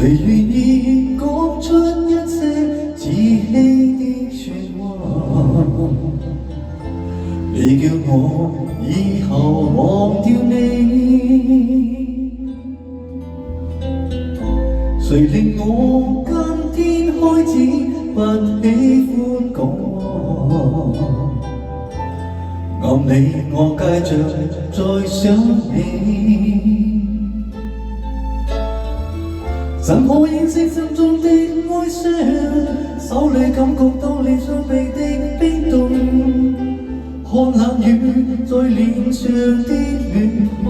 誰願意講出一些自欺的説話？你叫我以後忘掉你，誰令我今天開始不喜歡講話？暗你我繼續再想你，怎可掩飾心中的哀傷？手裏感覺到你雙臂的冰凍，看冷雨在臉上的暖花，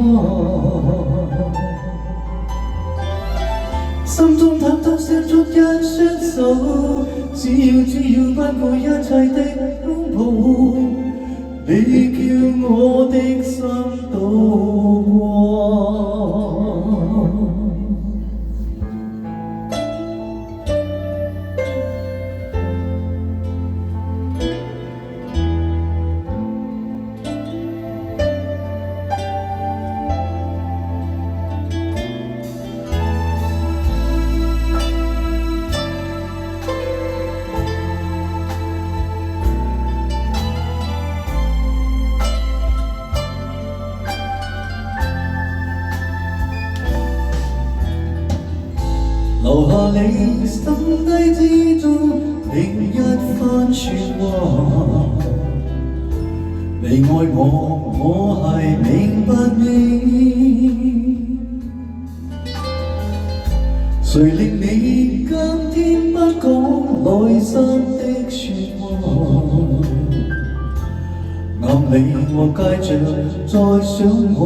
心中忐忑伸出一雙手，只要不顧一切的擁抱，你叫我的心渡過。留下你心底之中另一番説話，你愛我，我係明白你。誰令你今天不講內心的説話？暗你我繼續再想我，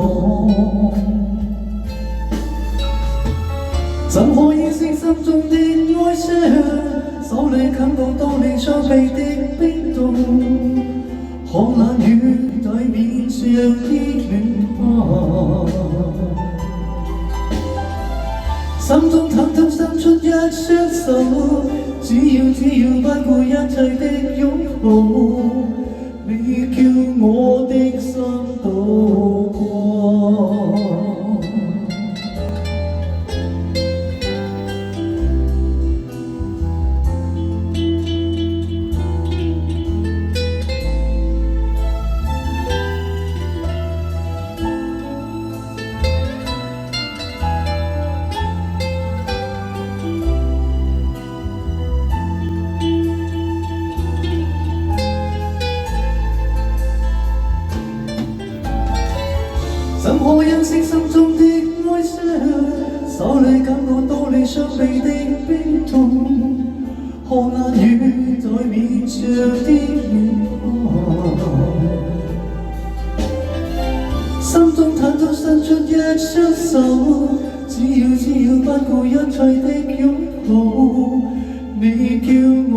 怎可掩飾心中的哀傷？手裏感覺到你雙臂的冰凍，看冷雨在面上的暖花，心中忐忑伸出一雙手，只要不顧一切的擁抱，你叫我的心渡過。怎可掩飾心中的哀傷？手裏感覺到你雙臂的冰凍，看冷雨在面上的暖花，心中忐忑伸出一雙手，只要不顧一切的擁抱，你叫我